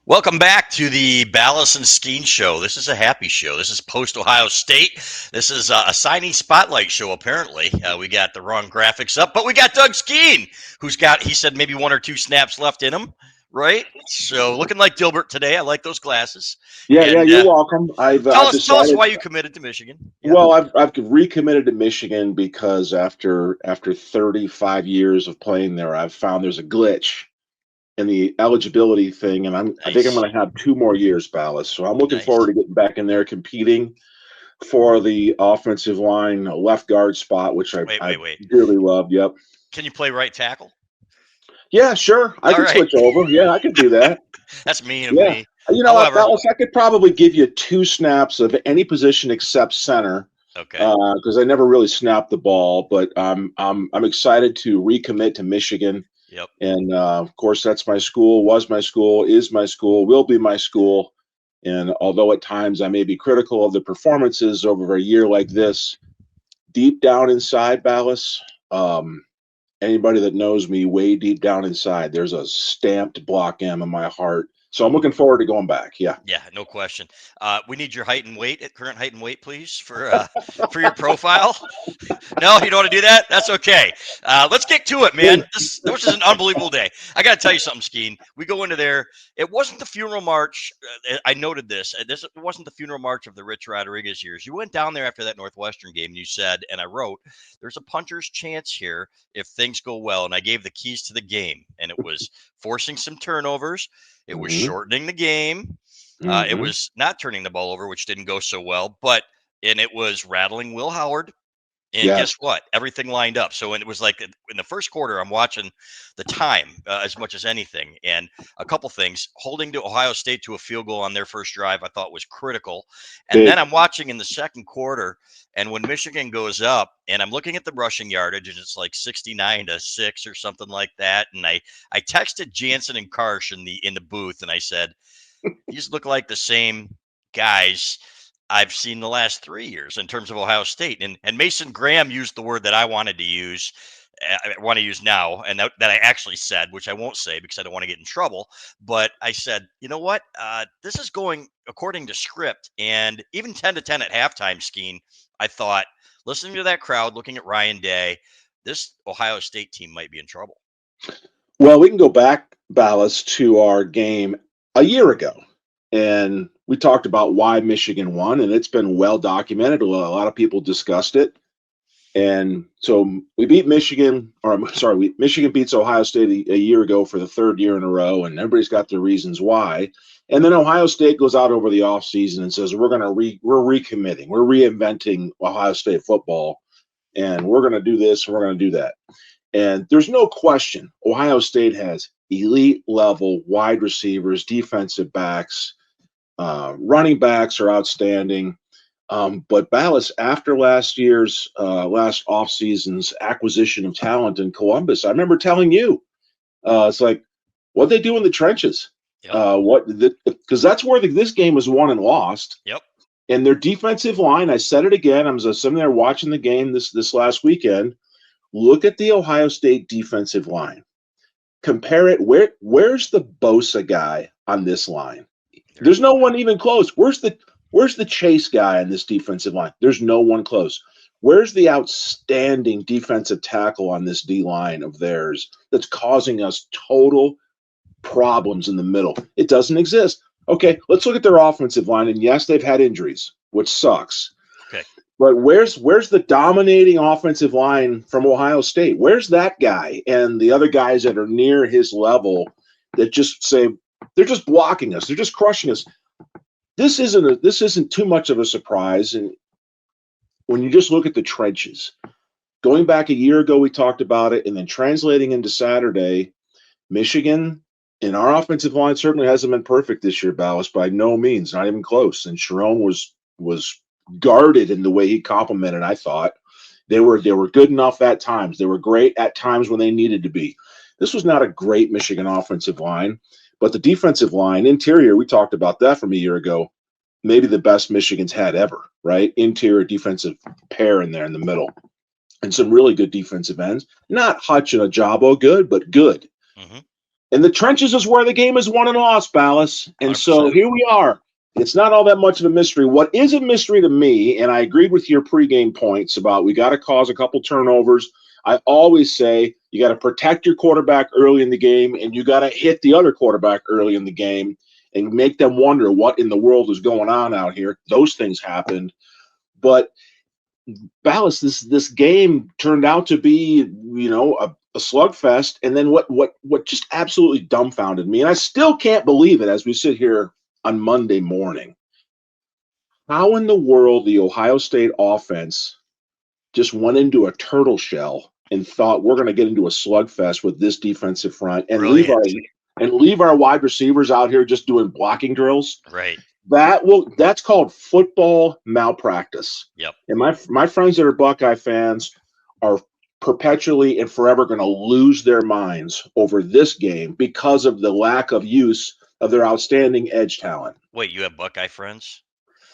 Welcome back to the Balas and Skene show. This is a happy show. This is post Ohio State. This is a signing spotlight show. Apparently, we got the wrong graphics up, but we got Doug Skene, who's got, he said, maybe one or two snaps left in him. Right, so looking like Dilbert today. I like those glasses. Yeah, And you're welcome. tell I've us decided. why you committed to Michigan. Yeah, Well, I've recommitted to Michigan because after 35 years of playing there, I've found there's a glitch in the eligibility thing, and I think I'm nice, going to have 2 more years, Ballas. So I'm looking forward nice. to getting back in there competing for the offensive line left guard spot, which Wait, I wait, wait. dearly love. Yep. Can you play right tackle? Yeah, sure. I All could right, switch over. Yeah, I could do that. that's mean of Yeah. me. You know what, However, Ballas? I could probably give you 2 snaps of any position except center okay. because I never really snapped the ball. But I'm excited to recommit to Michigan, Yep. and of course that's my school, was my school, is my school, will be my school. And although at times I may be critical of the performances over a year like this, deep down inside, Ballas, anybody that knows me way deep down inside, there's a stamped block M in my heart. So I'm looking forward to going back. Yeah. Yeah, no question. We need your height and weight, current height and weight, please, for your profile. No, you don't want to do that? That's okay. Let's get to it, man. This is an unbelievable day. I got to tell you something, Skene. We go into there. It wasn't the funeral march. I noted this. This wasn't the funeral march of the Rich Rodriguez years. You went down there after that Northwestern game, and you said, and I wrote, "There's a puncher's chance here if things go well." And I gave the keys to the game, and it was forcing some turnovers. It was Hmm. shortening the game. It Hmm. was not turning the ball over, which didn't go so well, and it was rattling Will Howard. And guess Yes. what? Everything lined up. So it was like in the first quarter, I'm watching the time as much as anything. And a couple things holding to Ohio State to a field goal on their first drive, I thought was critical. And then Big. I'm watching in the second quarter, and when Michigan goes up, and I'm looking at the rushing yardage, and it's like 69-6 or something like that. And I texted Jansen and Karsh in the booth, and I said, these look like the same guys I've seen the last 3 years in terms of Ohio State. And Mason Graham used the word that I wanted to use. I want to use now, and that I actually said, which I won't say because I don't want to get in trouble. But I said, you know what? This is going according to script, and even 10-10 at halftime. Skene, I thought, listening to that crowd, looking at Ryan Day, this Ohio State team might be in trouble. Well, we can go back, Ballas, to our game a year ago. And we talked about why Michigan won, and it's been well documented. A lot of people discussed it. And so we beat Michigan, or I'm sorry, Michigan beats Ohio State a year ago for the third year in a row, and everybody's got their reasons why. And then Ohio State goes out over the offseason and says, we're recommitting, we're reinventing Ohio State football, and we're going to do this, and we're going to do that. And there's no question Ohio State has elite level wide receivers, defensive backs, running backs are outstanding. But Ballas, after last offseason's acquisition of talent in Columbus, I remember telling you, it's like, what they do in the trenches. Yep. Because that's where this game was won and lost. Yep. And their defensive line, I said it again. I was sitting there watching the game this last weekend. Look at the Ohio State defensive line. Compare it. Where's the Bosa guy on this line? There's no one even close. Where's the Chase guy on this defensive line? There's no one close. Where's the outstanding defensive tackle on this D line of theirs that's causing us total problems in the middle? It doesn't exist. Okay, let's look at their offensive line. And yes, they've had injuries, which sucks. Okay. But where's the dominating offensive line from Ohio State? Where's that guy and the other guys that are near his level that just say they're just blocking us, they're just crushing us? This isn't too much of a surprise. And when you just look at the trenches, going back a year ago, we talked about it, and then translating into Saturday, Michigan and our offensive line certainly hasn't been perfect this year, Ballas, by no means, not even close. And Sharon was guarded in the way he complimented. I thought they were good enough at times. They were great at times when they needed to be. This was not a great Michigan offensive line, but the defensive line, interior, we talked about that from a year ago. Maybe the best Michigan's had ever, right? Interior defensive pair in there in the middle. And some really good defensive ends. Not Hutch and Ajabo good, but good. Mm-hmm. And the trenches is where the game is won and lost, Balas. And so 100%. here we are. It's not all that much of a mystery. What is a mystery to me, and I agreed with your pregame points about we got to cause a couple turnovers. I always say you got to protect your quarterback early in the game, and you got to hit the other quarterback early in the game and make them wonder what in the world is going on out here. Those things happened. But Ballas, this game turned out to be, a slugfest. And then what just absolutely dumbfounded me, and I still can't believe it as we sit here on Monday morning, how in the world the Ohio State offense just went into a turtle shell and thought we're going to get into a slugfest with this defensive front and Brilliant. leave our wide receivers out here just doing blocking drills. Right. That's called football malpractice. Yep. And my friends that are Buckeye fans are perpetually and forever going to lose their minds over this game because of the lack of use of their outstanding edge talent. Wait, you have Buckeye friends?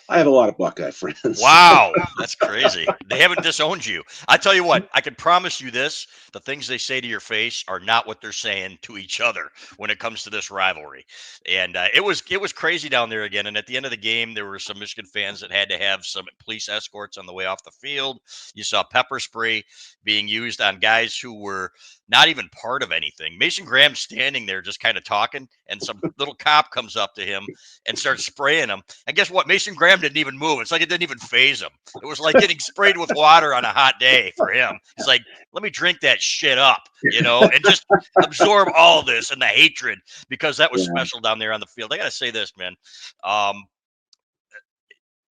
I have a lot of Buckeye friends. Wow, that's crazy. They haven't disowned you. I tell you what, I can promise you this: the things they say to your face are not what they're saying to each other when it comes to this rivalry. And it was crazy down there again. And at the end of the game, there were some Michigan fans that had to have some police escorts on the way off the field. You saw pepper spray being used on guys who were not even part of anything. Mason Graham standing there just kind of talking, and some little cop comes up to him and starts spraying him. And guess what? Mason Graham didn't even move. It's like it didn't even phase him. It was like getting sprayed with water on a hot day for him. He's like, let me drink that shit up, and just absorb all of this and the hatred, because that was special down there on the field. I got to say this, man.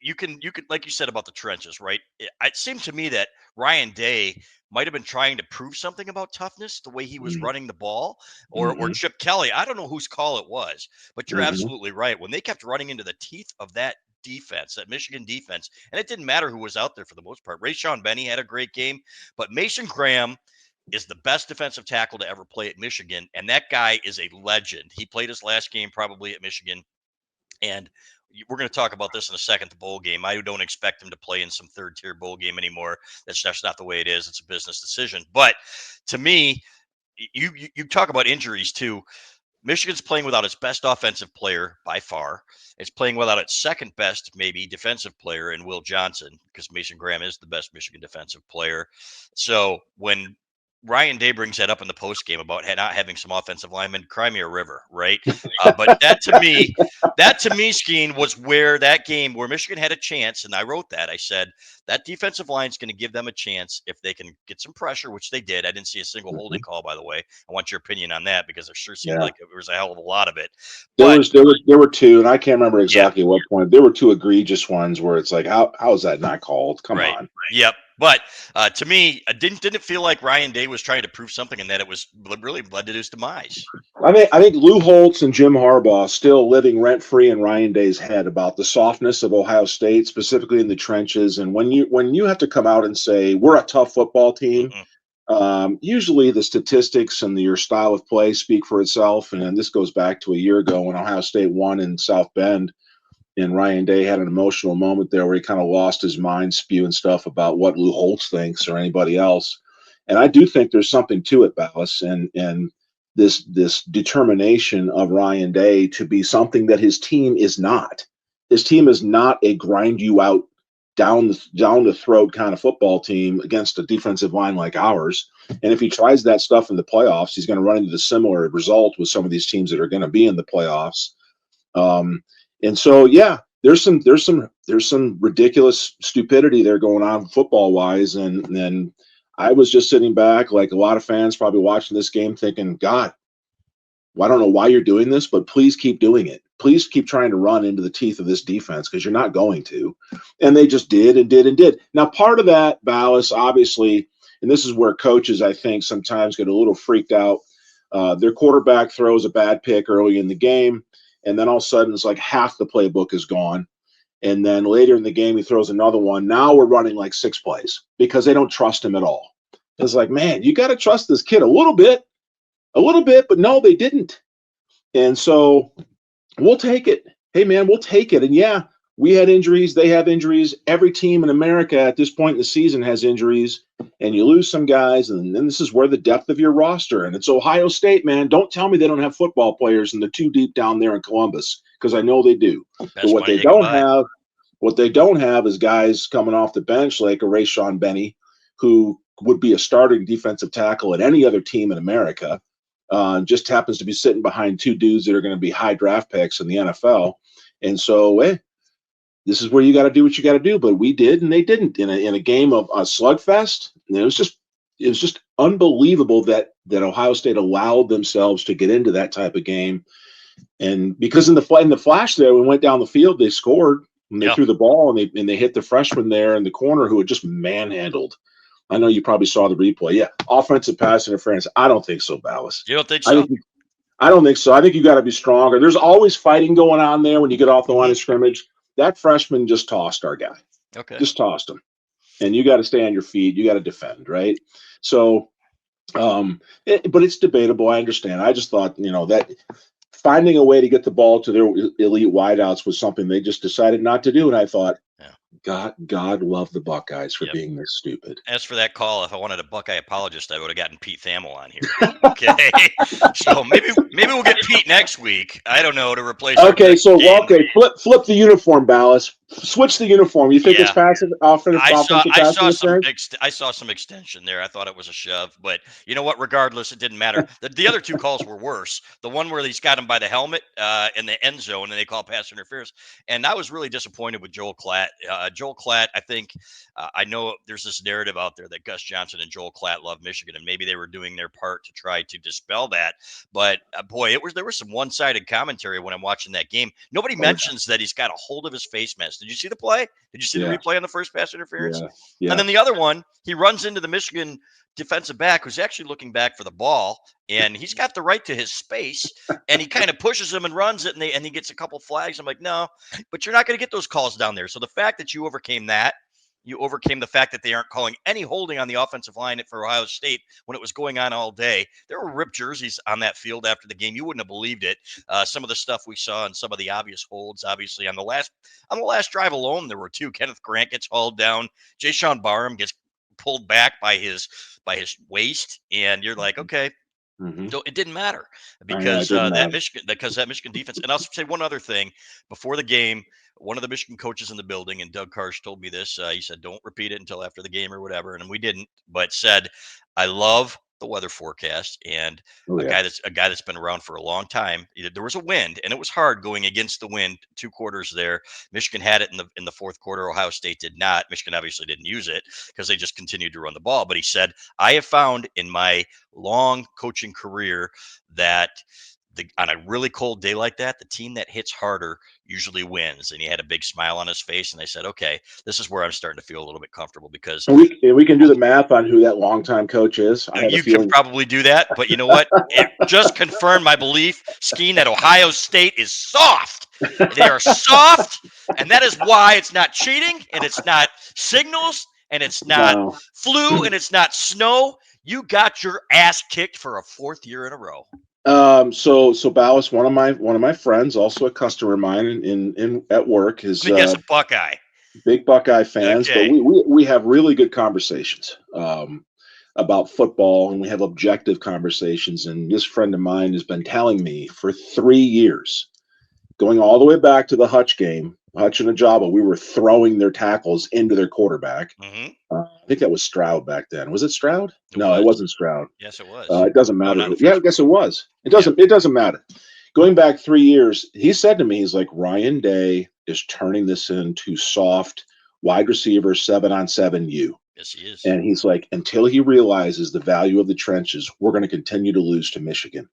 You can, like you said about the trenches, right? It seemed to me that Ryan Day might have been trying to prove something about toughness, the way he was running the ball, or Chip Kelly. I don't know whose call it was, but you're absolutely right. When they kept running into the teeth of that defense, that Michigan defense, and it didn't matter who was out there for the most part. Rayshon Benny had a great game, but Mason Graham is the best defensive tackle to ever play at Michigan, and that guy is a legend. He played his last game probably at Michigan, and we're going to talk about this in a second, the bowl game. I don't expect him to play in some third tier bowl game anymore. That's not the way it is. It's a business decision. But to me, you talk about injuries too. Michigan's playing without its best offensive player by far. It's playing without its second best, maybe, defensive player in Will Johnson, because Mason Graham is the best Michigan defensive player. So when Ryan Day brings that up in the post game about not having some offensive linemen, cry me a river, right? But that to me, Skene, was where that game where Michigan had a chance, and I wrote that. I said that defensive line is going to give them a chance if they can get some pressure, which they did. I didn't see a single holding call, by the way. I want your opinion on that, because it sure seemed like there was a hell of a lot of it. But There were two, and I can't remember exactly what point. There were two egregious ones where it's like, how is that not called? Come on. Yep. But to me, didn't it feel like Ryan Day was trying to prove something, and that it was really led to his demise? I think Lou Holtz and Jim Harbaugh still living rent free in Ryan Day's head about the softness of Ohio State, specifically in the trenches. And when you have to come out and say we're a tough football team, usually the statistics and your style of play speak for itself. And this goes back to a year ago when Ohio State won in South Bend. And Ryan Day had an emotional moment there where he kind of lost his mind spewing stuff about what Lou Holtz thinks or anybody else. And I do think there's something to it, Ballas, and this determination of Ryan Day to be something that his team is not. His team is not a grind you out down the throat kind of football team against a defensive line like ours. And if he tries that stuff in the playoffs, he's going to run into the similar result with some of these teams that are going to be in the playoffs. And so, there's some ridiculous stupidity there going on football wise. And I was just sitting back, like a lot of fans probably watching this game thinking, God, well, I don't know why you're doing this, but please keep doing it. Please keep trying to run into the teeth of this defense, because you're not going to. And they just did and did and did. Now, part of that, Ballas, obviously, and this is where coaches, I think, sometimes get a little freaked out. Their quarterback throws a bad pick early in the game, and then all of a sudden it's like half the playbook is gone. And then later in the game, he throws another one. Now we're running like 6 plays because they don't trust him at all. It's like, man, you got to trust this kid a little bit, but no, they didn't. And so we'll take it. Hey, man, we'll take it. And We had injuries. They have injuries. Every team in America at this point in the season has injuries, and you lose some guys. And then this is where the depth of your roster. And it's Ohio State, man. Don't tell me they don't have football players in the two deep down there in Columbus, because I know they do. But Best money they can buy. What they don't have is guys coming off the bench like a Rayshon Benny, who would be a starting defensive tackle at any other team in America. Just happens to be sitting behind two dudes that are going to be high draft picks in the NFL. And so, this is where you got to do what you got to do. But we did, and they didn't in a game of a slugfest. And it was just unbelievable that Ohio State allowed themselves to get into that type of game. And because in the flash there, we went down the field, they scored, and they threw the ball, and they hit the freshman there in the corner who had just manhandled. I know you probably saw the replay. Yeah, offensive pass interference. I don't think so, Balas. You don't think so? I don't think so. I think you got to be stronger. There's always fighting going on there when you get off the line of scrimmage. That freshman just tossed our guy. Okay. Just tossed him. And you got to stay on your feet. You got to defend, right? So, but it's debatable. I understand. I just thought, that finding a way to get the ball to their elite wideouts was something they just decided not to do. And I thought, God love the Buckeyes for being this stupid. As for that call, if I wanted a Buckeye apologist, I would have gotten Pete Thamel on here. Okay, so maybe we'll get Pete next week. I don't know, to replace. Okay, flip the uniform, Balas. Switch the uniform. You think it's passive offensive? I saw some extension there. I thought it was a shove, but you know what? Regardless, it didn't matter. The other two calls were worse. The one where he's got him by the helmet in the end zone, and they call pass interference. And I was really disappointed with Joel Klatt. Joel Klatt, I think, I know there's this narrative out there that Gus Johnson and Joel Klatt love Michigan, and maybe they were doing their part to try to dispel that. But boy, there was some one-sided commentary when I'm watching that game. Nobody mentions that he's got a hold of his face mask. Did you see the play? Did you see the replay on the first pass interference? Yeah. And then the other one, he runs into the Michigan defensive back who's actually looking back for the ball, and he's got the right to his space, and he kind of pushes him and runs it, and he gets a couple flags. I'm like, no, but you're not going to get those calls down there. So the fact that you overcame that, you overcame the fact that they aren't calling any holding on the offensive line for Ohio State when it was going on all day. There were ripped jerseys on that field after the game. You wouldn't have believed it. Some of the stuff we saw and some of the obvious holds, obviously on the last drive alone, there were two. Kenneth Grant gets hauled down. Jay Sean Barham gets pulled back by his waist, and you're like, okay. So it didn't matter because that Michigan defense. And I'll say one other thing before the game. One of the Michigan coaches in the building, and Doug Karsh told me this. He said, "Don't repeat it until after the game or whatever," and we didn't. But said, "I love the weather forecast." And a guy that's been around for a long time. There was a wind, and it was hard going against the wind. 2 quarters there. Michigan had it in the fourth quarter. Ohio State did not. Michigan obviously didn't use it because they just continued to run the ball. But he said, "I have found in my long coaching career that." On a really cold day like that, the team that hits harder usually wins." And he had a big smile on his face. And I said, okay, this is where I'm starting to feel a little bit comfortable because we can do the math on who that longtime coach is. You can probably do that. But you know what? It just confirmed my belief, Skene, that Ohio State is soft. They are soft. And that is why it's not cheating, and it's not signals, and it's not flu, and it's not snow. You got your ass kicked for a 4th year in a row. So Balas, one of my friends, also a customer of mine in at work, is a Buckeye. Big Buckeye fans, but we have really good conversations about football, and we have objective conversations. And this friend of mine has been telling me for 3 years, going all the way back to the Hutch game, Hutch and Ajaba, we were throwing their tackles into their quarterback. I think that was Stroud back then. Was it Stroud? No, it wasn't Stroud. Yes, it was. It doesn't matter. I guess it was. It doesn't matter. Going back 3 years, he said to me, he's like, Ryan Day is turning this into soft wide receiver 7-on-7 U. Yes, he is. And he's like, until he realizes the value of the trenches, we're going to continue to lose to Michigan.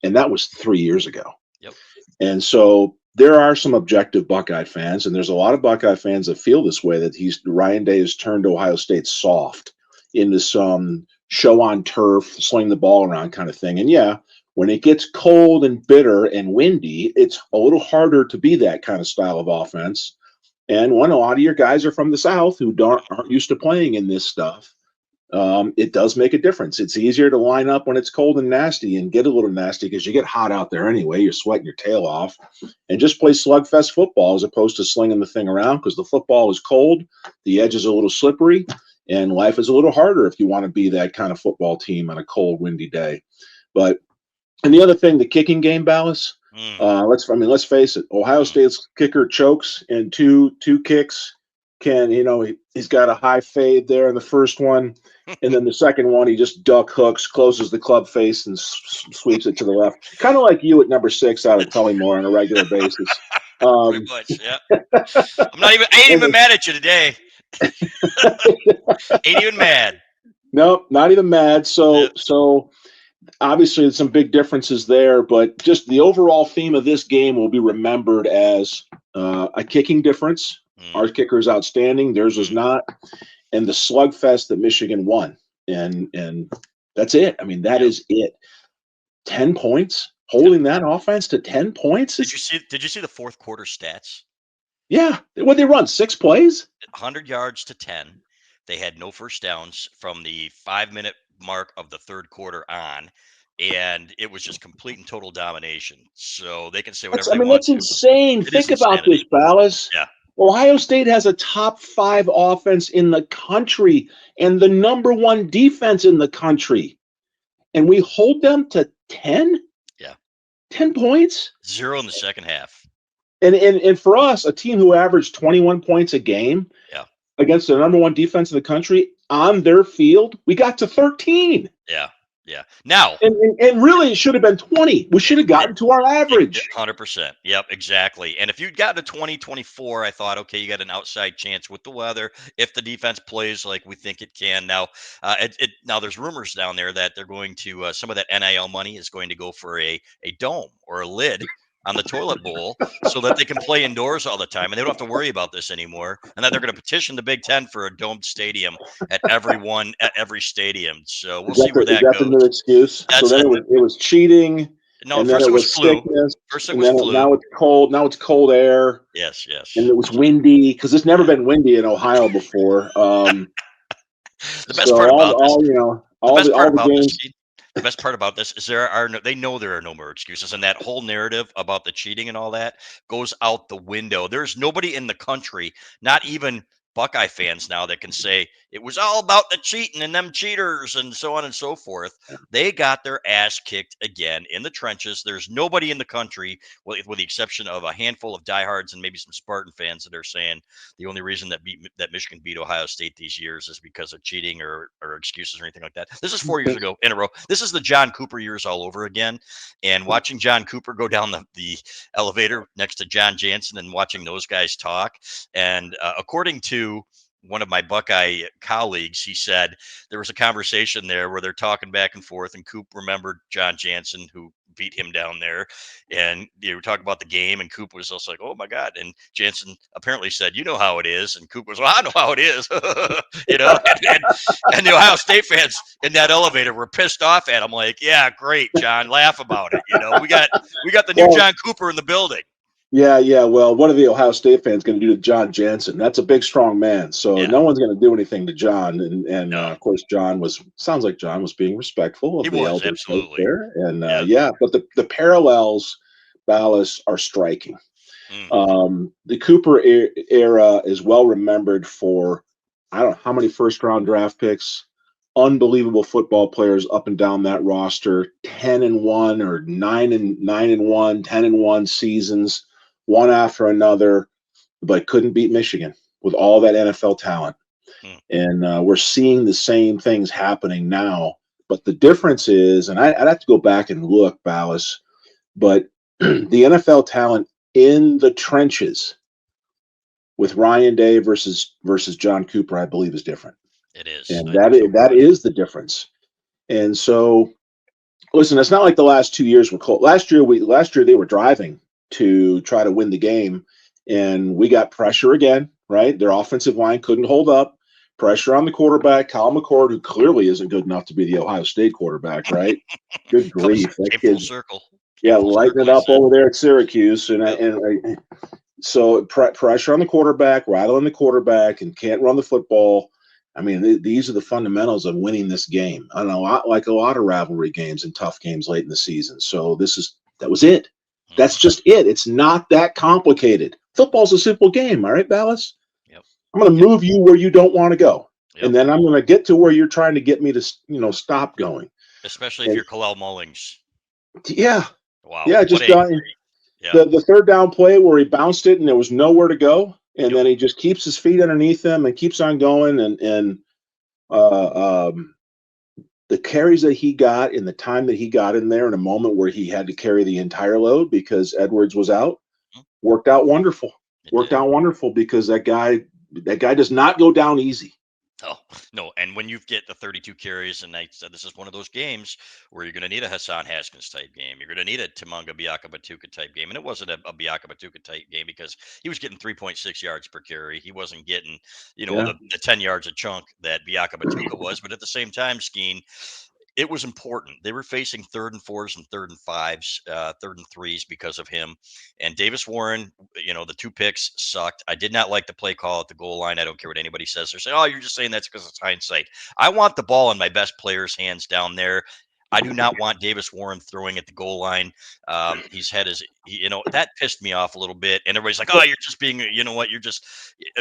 And that was 3 years ago. Yep. And so there are some objective Buckeye fans, and there's a lot of Buckeye fans that feel this way, that Ryan Day has turned Ohio State soft into some show on turf, sling the ball around kind of thing. And when it gets cold and bitter and windy, it's a little harder to be that kind of style of offense. And when a lot of your guys are from the South who aren't used to playing in this stuff, it does make a difference. It's easier to line up when it's cold and nasty and get a little nasty because you get hot out there anyway. You're sweating your tail off, and just play slugfest football as opposed to slinging the thing around because the football is cold, the edge is a little slippery, and life is a little harder if you want to be that kind of football team on a cold, windy day. But and the other thing, the kicking game, Ballas. Let's face it. Ohio State's kicker chokes and two kicks. He's got a high fade there in the first one, and then the second one he just duck hooks, closes the club face, and sweeps it to the left. Kind of like you at number 6 out of Tullymore on a regular basis. Pretty much, yeah. I ain't even mad at you today. Ain't even mad. Nope, not even mad. So obviously there's some big differences there, but just the overall theme of this game will be remembered as a kicking difference. Our kicker is outstanding. Theirs was not. And the slugfest that Michigan won. And that's it. I mean, that is it. 10 points, holding that offense to 10 points. Did you see the fourth quarter stats? Yeah. What they run? 6 plays? 100 yards to 10. They had no first downs from the 5-minute mark of the third quarter on. And it was just complete and total domination. So they can say whatever they want. That's insane. Think about this, Balas. Yeah. Ohio State has a top 5 offense in the country and the number 1 defense in the country. And we hold them to 10? Yeah. 10 points? 0 in the second half. And for us, a team who averaged 21 points a game against the number 1 defense in the country on their field, we got to 13. Yeah. Yeah. Now, and really, it should have been 20. We should have gotten to our average. 100%. Yep, exactly. And if you'd gotten to 20, 24, I thought, okay, you got an outside chance with the weather if the defense plays like we think it can. Now, now there's rumors down there that they're going to some of that NIL money is going to go for a dome or a lid on the toilet bowl so that they can play indoors all the time and they don't have to worry about this anymore, and that they're going to petition the Big Ten for a domed stadium at every stadium. So we'll see where that goes. That's the new excuse. So then it was cheating. No, first it was flu. First it was flu. Now it's cold. Now it's cold air. Yes. And it was windy because it's never been windy in Ohio before. The best part about this, the best part about this is they know there are no more excuses, and that whole narrative about the cheating and all that goes out the window. There's nobody in the country, not even Buckeye fans now, that can say it was all about the cheating and them cheaters and so on and so forth. They got their ass kicked again in the trenches. There's nobody in the country, with the exception of a handful of diehards and maybe some Spartan fans, that are saying the only reason that Michigan beat Ohio State these years is because of cheating or excuses or anything like that. This is 4 years ago in a row. This is the John Cooper years all over again. And watching John Cooper go down the elevator next to John Jansen and watching those guys talk. And according to one of my Buckeye colleagues, he said there was a conversation there where they're talking back and forth, and Coop remembered John Jansen, who beat him down there, and they were talking about the game, and Coop was also like, oh my God. And Jansen apparently said, you know how it is. And Coop was, well, I know how it is. And the Ohio State fans in that elevator were pissed off at him, like, yeah, great, John, laugh about it. We got the new John Cooper in the building. Yeah. Well, what are the Ohio State fans going to do to John Jansen? That's a big, strong man. So no one's going to do anything to John. And no. Of course, sounds like John was being respectful of the elders absolutely there. And but the parallels, Balas, are striking. The Cooper era is well remembered for, I don't know how many first-round draft picks, unbelievable football players up and down that roster, 10-1 or 9-1, 10-1 seasons, one after another, but couldn't beat Michigan with all that NFL talent. And we're seeing the same things happening now. But the difference is, and I'd have to go back and look, Balas, but the NFL talent in the trenches with Ryan Day versus John Cooper, I believe, is different. It is. And that is the difference. And so, listen, it's not like the last 2 years were cold. Last year they were driving to try to win the game, and we got pressure again, right? Their offensive line couldn't hold up. Pressure on the quarterback, Kyle McCord, who clearly isn't good enough to be the Ohio State quarterback, right? Good grief. That kid, full circle. Lighting it up over there at Syracuse. So pressure on the quarterback, rattling the quarterback, and can't run the football. I mean, these are the fundamentals of winning this game. I know, like a lot of rivalry games and tough games late in the season. So that was it. That's Mhm. just it. It's not that complicated. Football's a simple game, all right, Ballas? Yep. I'm going to Yep. move you where you don't want to go, Yep. and then I'm going to get to where you're trying to get me to, stop going. Especially if And you're Kalel Mullings. yeah, Wow. yeah, What just a done. yeah. The third down play where he bounced it and there was nowhere to go, and Yep. then he just keeps his feet underneath him and keeps on going, and the carries that he got in the time that he got in there in a moment where he had to carry the entire load because Edwards was out Mhm. worked out wonderful. It Worked did. out wonderful because that guy does not go down easy. Oh, no. And when you get the 32 carries, and I said this is one of those games where you're going to need a Hassan Haskins type game. You're going to need a Timanga Biaka Batuka type game. And it wasn't a Biaka Batuka type game because he was getting 3.6 yards per carry. He wasn't getting, Yeah. the 10 yards a chunk that Biaka Batuka was. But at the same time, Skene, it was important. They were facing third and fours and third and fives, third and threes because of him. And Davis Warren, the two picks sucked. I did not like the play call at the goal line. I don't care what anybody says. They're saying, oh, you're just saying that's because it's hindsight. I want the ball in my best player's hands down there. I do not want Davis Warren throwing at the goal line. He's had his, that pissed me off a little bit. And everybody's like, oh, you're just being, you're just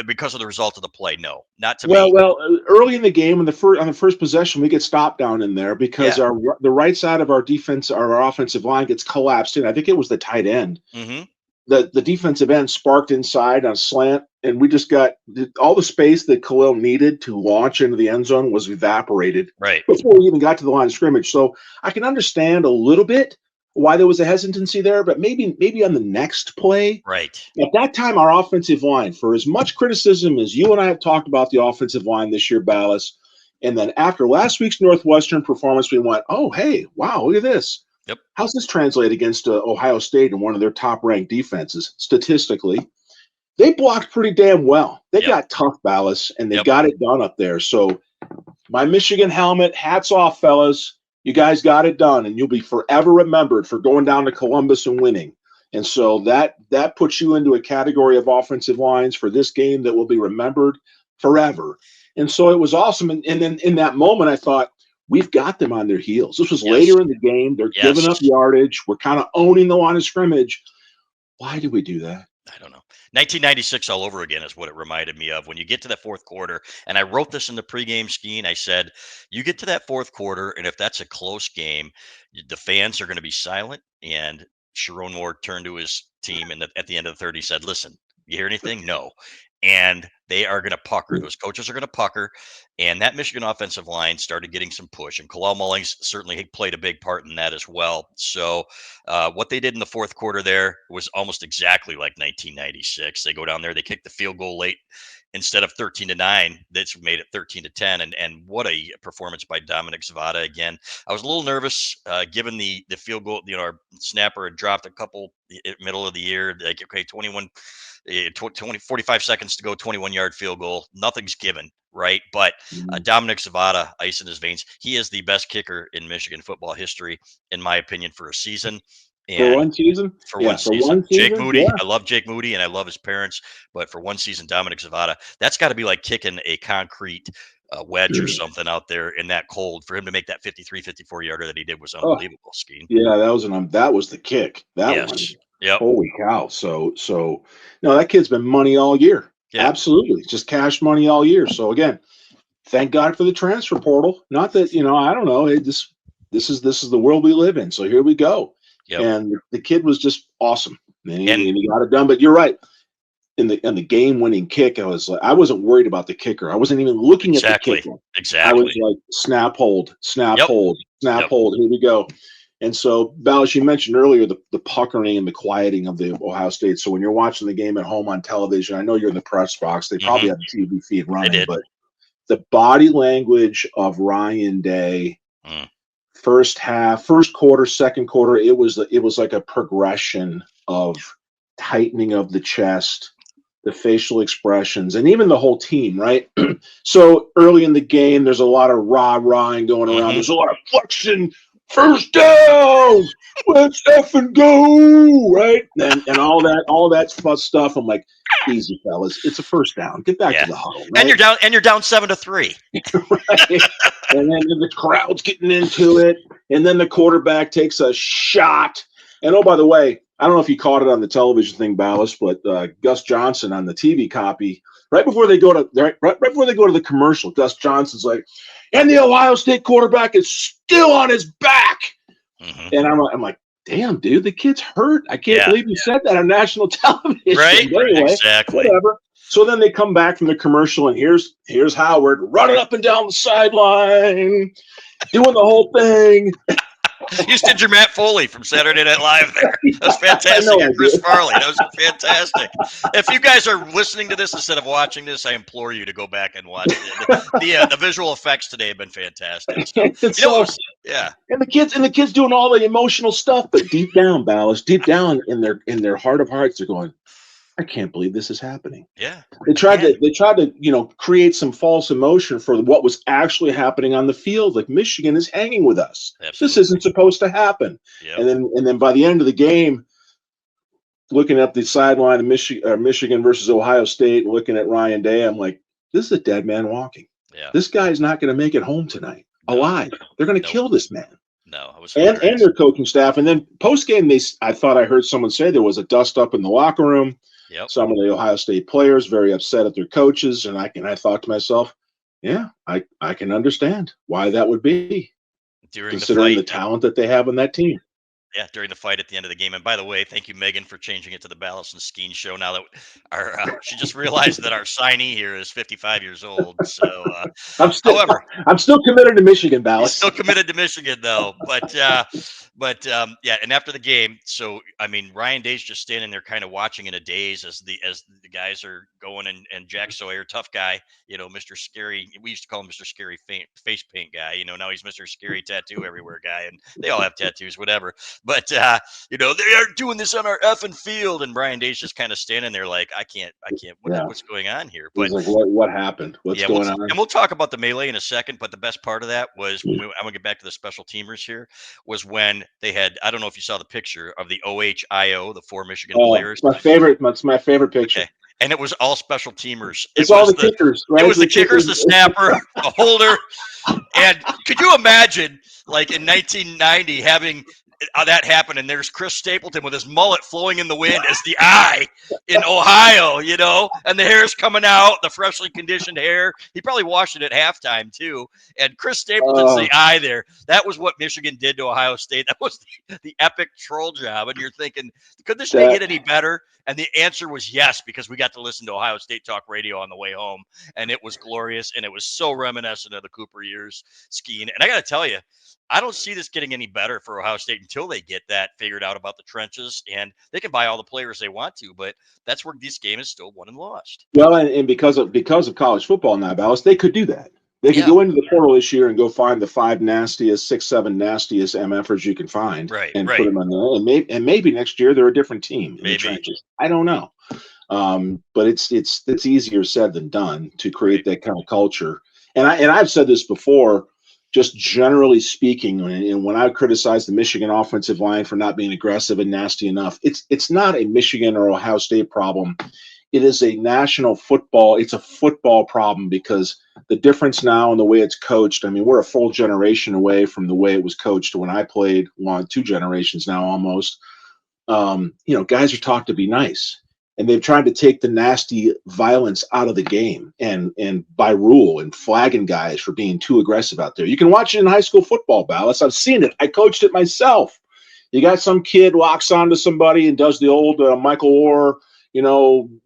because of the result of the play. No, not to me. Well, early in the game, on the first possession, we get stopped down in there because Yeah. the right side of our defense, our offensive line gets collapsed in. I think it was the tight end. Mm-hmm. The defensive end sparked inside on a slant, and we just got all the space that Khalil needed to launch into the end zone was evaporated Right. before we even got to the line of scrimmage. So I can understand a little bit why there was a hesitancy there, but maybe on the next play. Right. At that time, our offensive line, for as much criticism as you and I have talked about the offensive line this year, Ballas, and then after last week's Northwestern performance, we went, oh, hey, wow, look at this. Yep. How's this translate against Ohio State and one of their top-ranked defenses statistically? They blocked pretty damn well. They Yep. got tough, Ballas, and they Yep. got it done up there. So my Michigan helmet, hats off, fellas. You guys got it done, and you'll be forever remembered for going down to Columbus and winning. And so that puts you into a category of offensive lines for this game that will be remembered forever. And so it was awesome. And then in that moment, I thought, we've got them on their heels. This was Yes. later in the game. They're giving up yardage. We're kind of owning the line of scrimmage. Why did we do that? I don't know. 1996 all over again is what it reminded me of. When you get to that fourth quarter, and I wrote this in the pregame Skene, I said, you get to that fourth quarter, and if that's a close game, the fans are going to be silent. And Sharon Moore turned to his team, and at the end of the third, he said, listen, you hear anything? No. And they are going to pucker. Those coaches are going to pucker. And that Michigan offensive line started getting some push. And Kalal Mullings certainly played a big part in that as well. So what they did in the fourth quarter there was almost exactly like 1996. They go down there, they kick the field goal late instead of 13-9. That's made it 13-10. And what a performance by Dominic Zavada again. I was a little nervous given the field goal. Our snapper had dropped a couple middle of the year. Like, okay, 45 seconds to go, 21-yard field goal. Nothing's given, right? But Dominic Zavada, ice in his veins. He is the best kicker in Michigan football history, in my opinion, for a season. For one season? For Yeah, one for season. one Jake season, Moody. yeah. I love Jake Moody and I love his parents. But for one season, Dominic Zavada, that's got to be like kicking a concrete wedge or something out there in that cold. For him to make that 53, 54-yarder that he did was unbelievable, Skene. Yeah, that was the kick. That one. Yes. Yep. Holy cow. So no, that kid's been money all year. Yeah. Absolutely. Just cash money all year. So again, thank God for the transfer portal. Not that, I don't know. This is the world we live in. So here we go. Yep. And the kid was just awesome. And he got it done. But you're right. In the game-winning kick, I wasn't worried about the kicker. I wasn't even looking at the kicker. Exactly. I was like, snap, hold, snap, hold, snap, hold. Here we go. And so, Ballas, you mentioned earlier the puckering and the quieting of the Ohio State. So when you're watching the game at home on television, I know you're in the press box. They probably have the TV feed running, but the body language of Ryan Day, first quarter, second quarter, it was like a progression of tightening of the chest, the facial expressions, and even the whole team, right? So early in the game, there's a lot of rah-rahing going around. There's a lot of flexion. First down, let's effing go, right? And all that fun stuff. I'm like, Easy, fellas. It's a first down. Get back to Yeah. the huddle, right? And you're down 7-3. Right? And then the crowd's getting into it, and then the quarterback takes a shot. And oh, by the way, I don't know if you caught it on the television thing, Balas, but Gus Johnson on the TV copy, right before they go to the commercial, Gus Johnson's like, and the Ohio State quarterback is still on his back. Mm-hmm. And I'm like, damn, dude, the kid's hurt. I can't believe you said that on national television. Right? But anyway, Exactly. whatever. So then they come back from the commercial, and here's Howard running up and down the sideline, doing the whole thing. You just did your Matt Foley from Saturday Night Live there. That was fantastic. And Chris Farley. That was fantastic. If you guys are listening to this instead of watching this, I implore you to go back and watch it. The visual effects today have been fantastic. So, And the kids doing all the emotional stuff, but deep down, Balas, deep down in their heart of hearts, they're going, I can't believe this is happening. Yeah. They tried to create some false emotion for what was actually happening on the field. Like, Michigan is hanging with us. Absolutely. This isn't supposed to happen. Yep. And then by the end of the game, looking at the sideline of Michigan versus Ohio State, looking at Ryan Day, I'm like, this is a dead man walking. Yeah. This guy's not going to make it home tonight alive. They're going to kill this man. No, I was and their coaching staff. And then post game, I thought I heard someone say there was a dust up in the locker room. Yep. Some of the Ohio State players very upset at their coaches, and I thought to myself, yeah, I can understand why that would be, considering the talent that they have on that team. Yeah, during the fight at the end of the game. And by the way, thank you, Megan, for changing it to the Balas and Skene show. Now that she just realized that our signee here is 55 years old. So, I'm still committed to Michigan, Balas. Still committed to Michigan, though. But and after the game, so I mean, Ryan Day's just standing there, kind of watching in a daze as the guys are going, and Jack Sawyer, tough guy, Mr. Scary. We used to call him Mr. Scary face paint guy. Now he's Mr. Scary tattoo everywhere guy, and they all have tattoos, whatever. But they are doing this on our effing field, and Brian Day's just kind of standing there like, I can't. What's going on here? But like, what happened? What's going on? And we'll talk about the melee in a second. But the best part of that was I'm gonna get back to the special teamers here. Was when they had, I don't know if you saw the picture of the OHIO, the 4 Michigan players. It's my favorite picture. Okay. And it was all special teamers. It's all the kickers, right? It was the kickers, the snapper, the holder. And could you imagine, like in 1990, having that happen, and there's Chris Stapleton with his mullet flowing in the wind as the eye in Ohio, and the hair's coming out, the freshly conditioned hair. He probably washed it at halftime too. And Chris Stapleton's the eye there. That was what Michigan did to Ohio State. That was the epic troll job. And you're thinking, could this thing get any better? And the answer was yes, because we got to listen to Ohio State Talk Radio on the way home, and it was glorious, and it was so reminiscent of the Cooper years, Skene. And I got to tell you, I don't see this getting any better for Ohio State until they get that figured out about the trenches, and they can buy all the players they want to, but that's where this game is still won and lost. Well, and because of college football now, Balas, they could do that. They could go into the portal this year and go find the 5 nastiest, 6, 7 nastiest MFers you can find, and put them in there. And maybe next year they're a different team in the trenches. I don't know, but it's easier said than done to create that kind of culture. And I've said this before. Just generally speaking, and when I criticize the Michigan offensive line for not being aggressive and nasty enough, it's not a Michigan or Ohio State problem. It is a national football. It's a football problem because the difference now in the way it's coached. I mean, we're a full generation away from the way it was coached when I played. 2 generations now almost. Guys are taught to be nice. And they've tried to take the nasty violence out of the game and by rule and flagging guys for being too aggressive out there. You can watch it in high school football, Balas. I've seen it. I coached it myself. You got some kid locks onto somebody and does the old Michael Orr,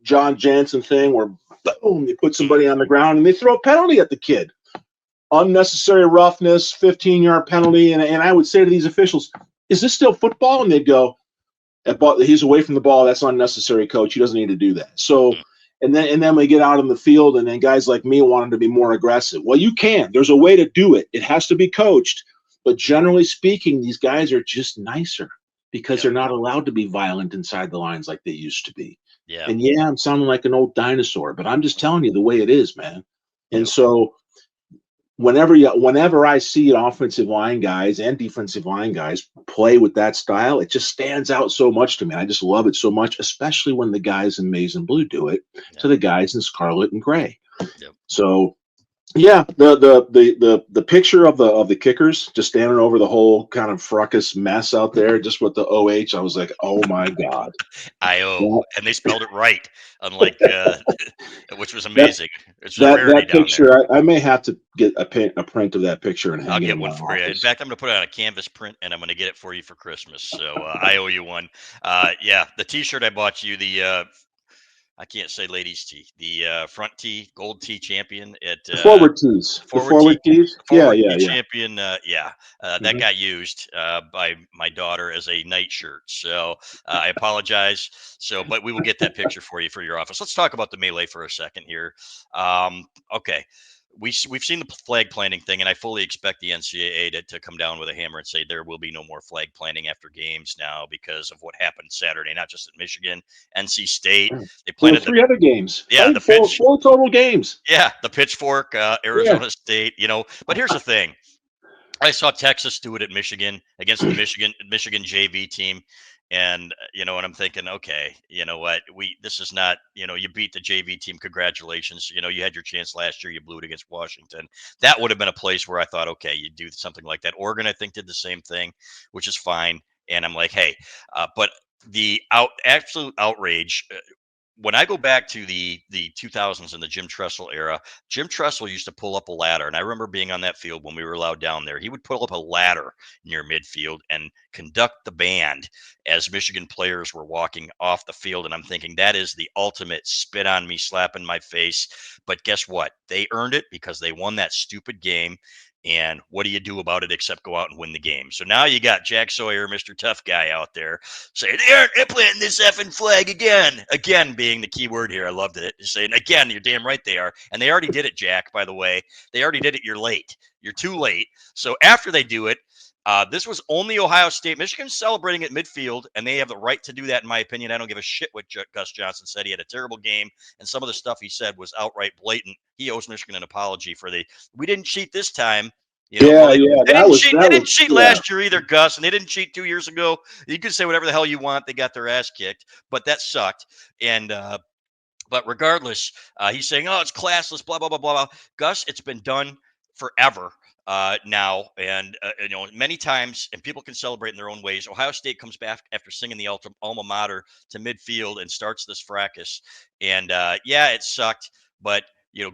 John Jansen thing where, boom, they put somebody on the ground and they throw a penalty at the kid. Unnecessary roughness, 15-yard penalty. And I would say to these officials, is this still football? And they'd go, he's away from the ball. That's unnecessary, coach. He doesn't need to do that. So, and then we get out on the field, and then guys like me wanted to be more aggressive. Well, you can. There's a way to do it. It has to be coached. But generally speaking, these guys are just nicer because they're not allowed to be violent inside the lines like they used to be. Yeah. And I'm sounding like an old dinosaur, but I'm just telling you the way it is, man. And so whenever I see offensive line guys and defensive line guys play with that style, it just stands out so much to me. I just love it so much, especially when the guys in maize and blue do it to Yep. the guys in scarlet and gray. Yep. So yeah, the picture of the kickers just standing over the whole kind of fracas mess out there, just with the OH, I was like, oh my God. IO, and they spelled it right, unlike which was That amazing. It's a that rarity that down there. picture, I may have to get a print of that picture and I'll hang it get in my one for you. In office. fact, I'm going to put it on a canvas print, and I'm going to get it for you for Christmas. So I owe you one. Yeah, the T-shirt I bought you, the I can't say ladies tee, the front tee, gold tee champion at The forward tees. The forward tee, forward tees. Yeah, forward yeah, tee yeah. champion. Yeah, that Mhm. got used by my daughter as a night shirt. So I apologize. So, but we will get that picture for you for your office. Let's talk about the melee for a second here. Okay. We've seen the flag planting thing, and I fully expect the NCAA to come down with a hammer and say there will be no more flag planting after games now because of what happened Saturday, not just at Michigan, NC State. They There were planted the 3 other games, yeah right? the Four pitch four total games. yeah the pitchfork Yeah. Arizona State. But here's the thing: I saw Texas do it at Michigan against the Michigan JV team, and and I'm thinking, okay, you know what, this is not, you beat the JV team, congratulations. You had your chance last year, you blew it against Washington. That would have been a place where I thought, okay, you do something like that. Oregon, I think, did the same thing, which is fine. And I'm like, hey, but the absolute outrage. When I go back to the 2000s and the Jim Tressel era, Jim Tressel used to pull up a ladder, and I remember being on that field when we were allowed down there. He would pull up a ladder near midfield and conduct the band as Michigan players were walking off the field. And I'm thinking that is the ultimate spit on me, slap in my face. But guess what? They earned it because they won that stupid game. And what do you do about it except go out and win the game? So now you got Jack Sawyer, Mr. Tough Guy, out there saying they're planting this effing flag again. Again being the key word here. I loved it. Just saying again, you're damn right they are. And they already did it, Jack, by the way. They already did it. You're late. You're too late. So after they do it, this was only Ohio State. Michigan's celebrating at midfield, and they have the right to do that, in my opinion. I don't give a shit what Gus Johnson said. He had a terrible game, and some of the stuff he said was outright blatant. He owes Michigan an apology for we didn't cheat this time. Well, Yeah, they, yeah. they didn't cheat. They That didn't was cheat yeah. last year either, Gus, and they didn't cheat 2 years ago. You can say whatever the hell you want. They got their ass kicked, but that sucked. And but regardless, he's saying, "Oh, it's classless." Blah blah blah blah blah. Gus, it's been done forever now, and many times, and people can celebrate in their own ways. Ohio State comes back after singing the alma mater to midfield and starts this fracas. And yeah, it sucked, but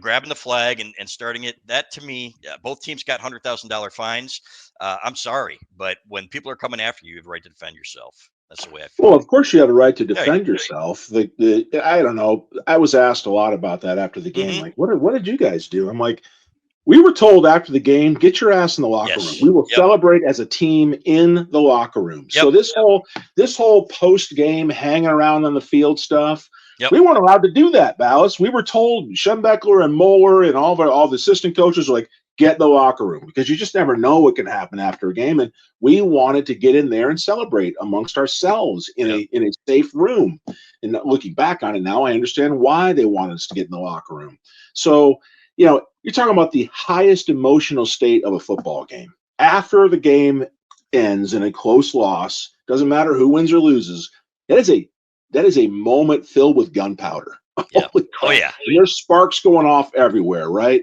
grabbing the flag and starting it, that to me, both teams got $100,000 fines. I'm sorry, but when people are coming after you, you have the right to defend yourself. That's the way I Well, feel. of course you have a right to Yeah, you defend yourself. I don't know. I was asked a lot about that after the do. game. Like, what did you guys do? I'm like, we were told after the game, get your ass in the locker room. Yes. We will Yep. celebrate as a team in the locker room. Yep. So this whole post game hanging around on the field stuff, Yep. we weren't allowed to do that, Ballas. We were told Schembeckler and Moeller and all the assistant coaches were like, get in the locker room because you just never know what can happen after a game. And we wanted to get in there and celebrate amongst ourselves in Yep. a safe room. And looking back on it now, I understand why they wanted us to get in the locker room. So, you're talking about the highest emotional state of a football game. After the game ends in a close loss, doesn't matter who wins or loses, that is a moment filled with gunpowder. Yeah. Holy Oh crap. yeah. And there's sparks going off everywhere, right?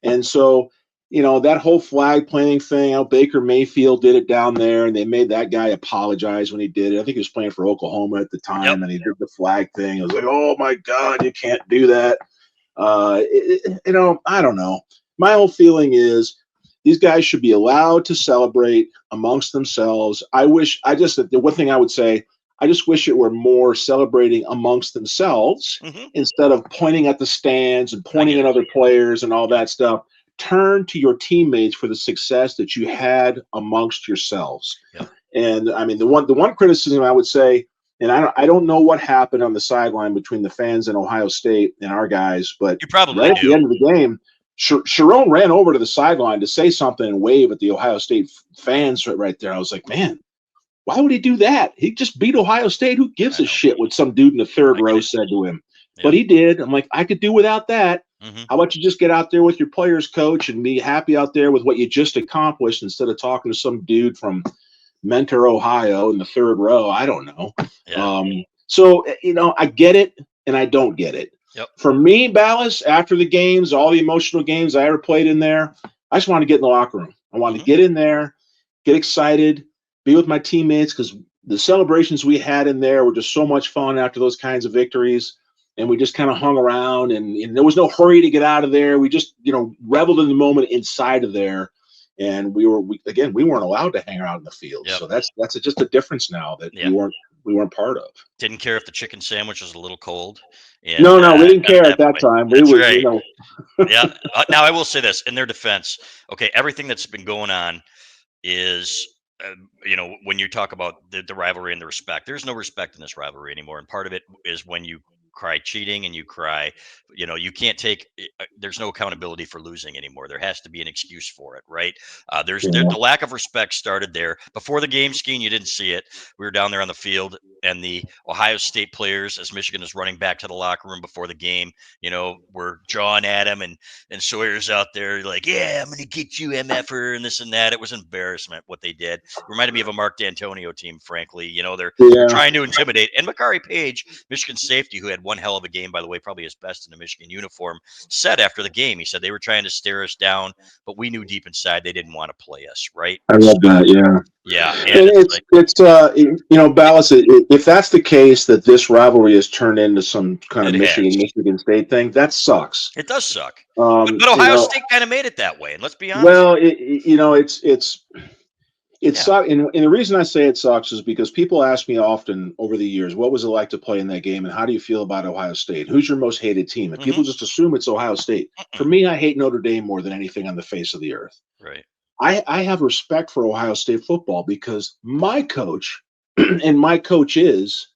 And so, that whole flag planting thing, Baker Mayfield did it down there, and they made that guy apologize when he did it. I think he was playing for Oklahoma at the Yep. time, and he did the flag thing. It was like, oh my God, you can't do that. I don't know. My whole feeling is these guys should be allowed to celebrate amongst themselves. The one thing I would say, I just wish it were more celebrating amongst themselves Mm-hmm. instead of pointing at the stands and I pointing get at it. other players and all Yep. that stuff. Turn to your teammates for the success that you had amongst yourselves. Yep. And I mean, the one criticism I would say, and I don't know what happened on the sideline between the fans in Ohio State and our guys, but You probably right at the do. end of the game, Sharon ran over to the sideline to say something and wave at the Ohio State fans right there. I was like, man, why would he do that? He just beat Ohio State. Who gives I a know. shit what some dude in the third I get row it. said to him? But Yep. he did. I'm like, I could do without that. Hmm. How about you just get out there with your players coach and be happy out there with what you just accomplished instead of talking to some dude from Mentor, Ohio in the third row? I don't know. Yeah. So, I get it and I don't get it. Yep. For me, Ballas, after the games, all the emotional games I ever played in there, I just want to get in the locker room. I want to Hmm. get in there, get excited, be with my teammates, because the celebrations we had in there were just so much fun after those kinds of victories. And we just kind of hung around, and there was no hurry to get out of there. We just, reveled in the moment inside of there. And we weren't allowed to hang out in the field. Yep. So that's just a difference now that Yeah. we weren't part of. Didn't care if the chicken sandwich was a little cold. And No, we didn't at care at that that point, time. We that's would, right. Yeah. Now I will say this in their defense. Okay, everything that's been going on is when you talk about the rivalry and the respect, there's no respect in this rivalry anymore, and part of it is when you cry cheating and you cry, you can't take there's no accountability for losing anymore. There has to be an excuse for it, right? The lack of respect started there before the game. Skene, you didn't see it. We were down there on the field, and the Ohio State players, as Michigan is running back to the locker room before the game, were jawing at him, and Sawyer's out there like, yeah, I'm going to get you, MFer, and this and that. It was embarrassment what they did. It reminded me of a Mark D'Antonio team, frankly. They're Yeah, trying to intimidate. And Makari Page, Michigan safety, who had one hell of a game, by the way, probably his best in a Michigan uniform, said after the game, he said they were trying to stare us down, but we knew deep inside they didn't want to play us, right? I love So, that. Yeah. yeah, and And it's like, Ballas, if that's the case, that this rivalry has turned into some kind of it has. Michigan State thing, that sucks. It does suck. But, Um, but you Ohio know, State kind of made it that way. And let's be honest. well, it Yeah. sucks, and the reason I say it sucks is because people ask me often over the years, what was it like to play in that game, and how do you feel about Ohio State? Who's your most hated team? And Hmm. people just assume it's Ohio State. For me, I hate Notre Dame more than anything on the face of the earth. Right. I have respect for Ohio State football because my coach and my coaches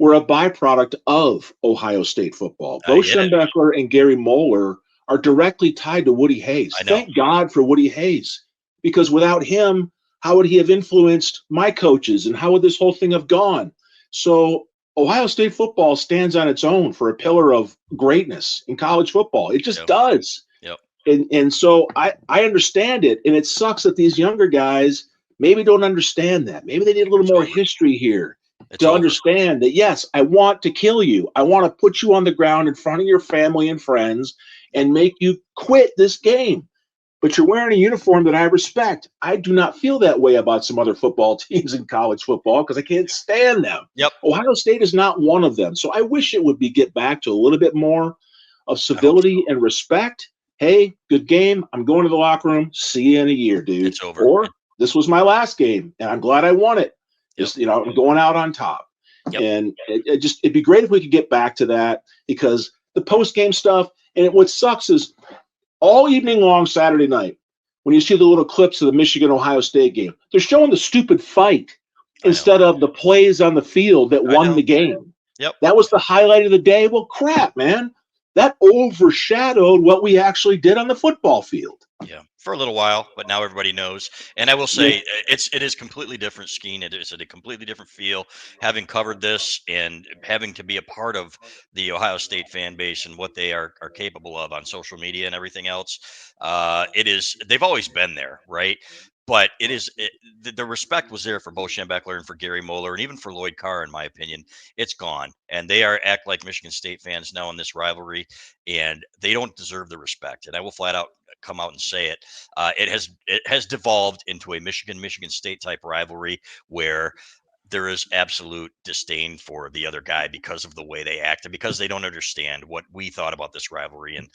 were a byproduct of Ohio State football. I Bo get it. Schembechler and Gary Moeller are directly tied to Woody Hayes. I know. Thank God for Woody Hayes, because without him, how would he have influenced my coaches, and how would this whole thing have gone? So Ohio State football stands on its own for a Yep. pillar of greatness in college football. It just Yep. does. Yep. And so I understand it, and it sucks that these younger guys maybe don't understand that. Maybe they need a little It's more over. history here It's to over. understand that, yes, I want to kill you. I want to put you on the ground in front of your family and friends and make you quit this game. But you're wearing a uniform that I respect. I do not feel that way about some other football teams in college football because I can't stand them. Yep. Ohio State is not one of them. So I wish it would get back to a little bit more of I hope civility so. and respect. Hey, good game. I'm going to the locker room. See you in a year, dude. It's over. Or this was my last game, and I'm glad I won it. Yep. I'm going out on top. Yep. And it'd be great if we could get back to that, because the post game stuff, and what sucks is all evening long Saturday night, when you see the little clips of the Michigan Ohio State game, they're showing the stupid fight I know. instead of the plays on the field that I won know. the game. Yep. That was the highlight of the day. Well, crap, man. That overshadowed what we actually did on the football field. Yeah, for a little while, but now everybody knows. And I will say, it is completely different, Skene. It is a completely different feel. Having covered this and having to be a part of the Ohio State fan base and what they are capable of on social media and everything else, it is. They've always been there, right? But the respect was there for Bo Schembechler and for Gary Moeller and even for Lloyd Carr, in my opinion. It's gone, and they act like Michigan State fans now in this rivalry, and they don't deserve the respect. And I will flat out come out and say it. It has devolved into a Michigan State type rivalry where there is absolute disdain for the other guy because of the way they act and because they don't understand what we thought about this rivalry. And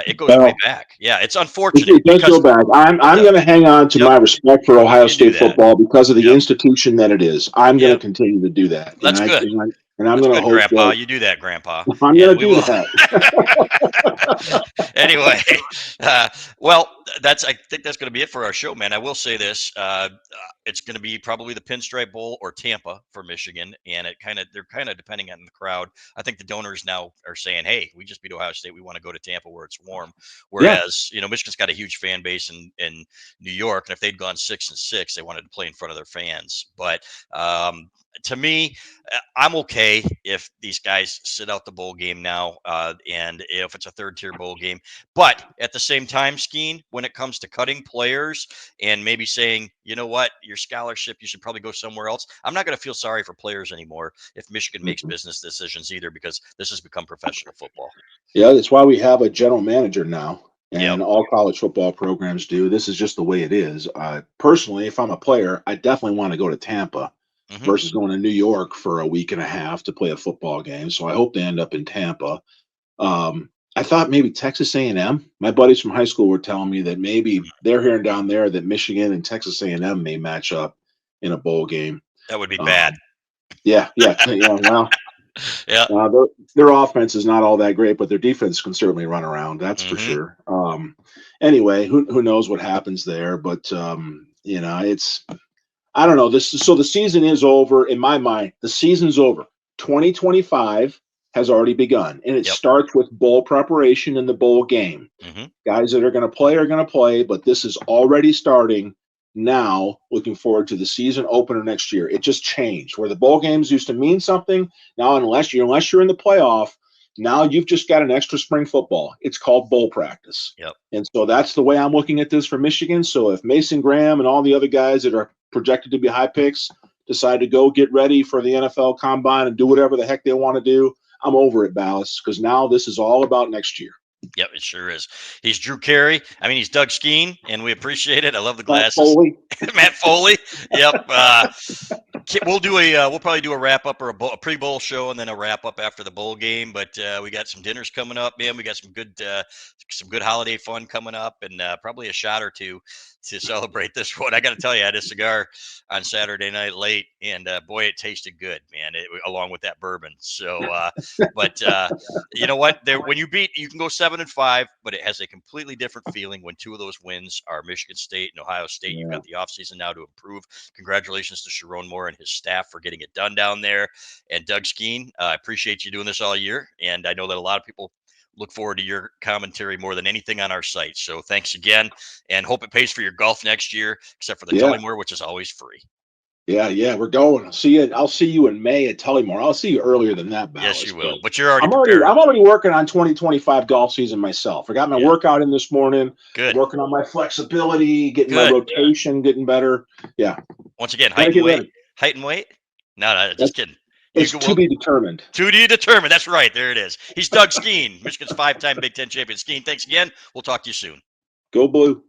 it goes way Well, back. Yeah, it's unfortunate it does because go back. I'm it going does. to hang on to Yep, my respect for Ohio you do State that. football because of the Yep, institution that it is. I'm going to yep. continue to do that, That's good. and I'm That's going to good, hope Grandpa. that You do that, Grandpa, I'm and going to we do will. that. Anyway, uh, well, I think that's going to be it for our show, man. I will say this: it's going to be probably the Pinstripe Bowl or Tampa for Michigan, and they're kind of depending on the crowd. I think the donors now are saying, "Hey, we just beat Ohio State. We want to go to Tampa where it's warm." Yeah. Whereas Michigan's got a huge fan base in New York, and if they'd gone 6-6, they wanted to play in front of their fans. But to me, I'm okay if these guys sit out the bowl game now, and if it's a third-tier bowl game. But at the same time, Skene, when it comes to cutting players and maybe saying, you know what, your scholarship, you should probably go somewhere else. I'm not going to feel sorry for players anymore if Michigan makes business decisions either, because this has become professional football. Yeah, that's why we have a general manager now, Yep. and all college football programs do. This is just the way it is. Personally, if I'm a player, I definitely want to go to Tampa Hmm. versus going to New York for a week and a half to play a football game. So I hope they end up in Tampa. I thought maybe Texas A&M. My buddies from high school were telling me that maybe they're hearing down there that Michigan and Texas A&M may match up in a bowl game. That would be bad. Um, yeah. Well, Yeah. their offense is not all that great, but their defense can certainly run around. That's for Hmm. sure. Anyway, who knows what happens there? But it's I don't know. So the season is over in my mind. The season's over. 2025 has already begun, and it Yep. starts with bowl preparation and the bowl game. Hmm. Guys that are going to play, but this is already starting now. Looking forward to the season opener next year. It just changed where the bowl games used to mean something. Now, unless you're in the playoff, now you've just got an extra spring football. It's called bowl practice. Yep. And so that's the way I'm looking at this for Michigan. So if Mason Graham and all the other guys that are projected to be high picks decide to go get ready for the NFL Combine and do whatever the heck they want to do, I'm over it, Balas, because now this is all about next year. Yep, it sure is. He's Drew Carey. I mean, he's Doug Skene, and we appreciate it. I love the Matt glasses. Foley. Matt Foley. Yep. We'll probably do a wrap up or a pre bowl show and then a wrap up after the bowl game. But we got some dinners coming up, man. We got some good holiday fun coming up, and probably a shot or two to celebrate this one. I got to tell you, I had a cigar on Saturday night late, and boy, it tasted good, man. Along with that bourbon. So, but you know what? When you can go 7-5, but it has a completely different feeling when two of those wins are Michigan State and Ohio State. Yeah. You've got the offseason now to improve. Congratulations to Sharon Moore and his staff for getting it done down there. And Doug Skene, I appreciate you doing this all year. And I know that a lot of people look forward to your commentary more than anything on our site. So thanks again, and hope it pays for your golf next year, except for the Tullymore, which is always free. Yeah, we're going. I'll see you in May at Tullymore. I'll see you earlier than that, Balas. Yes, you will. But you're already I'm prepared. already working on 2025 golf season myself. I got my workout in this morning. Good. I'm working on my flexibility, getting my rotation, getting better. Yeah. Once again, height and weight. No, just kidding. It's to be determined. To be determined. That's right. There it is. He's Doug Skene, Michigan's 5-time Big Ten champion. Skene, thanks again. We'll talk to you soon. Go Blue.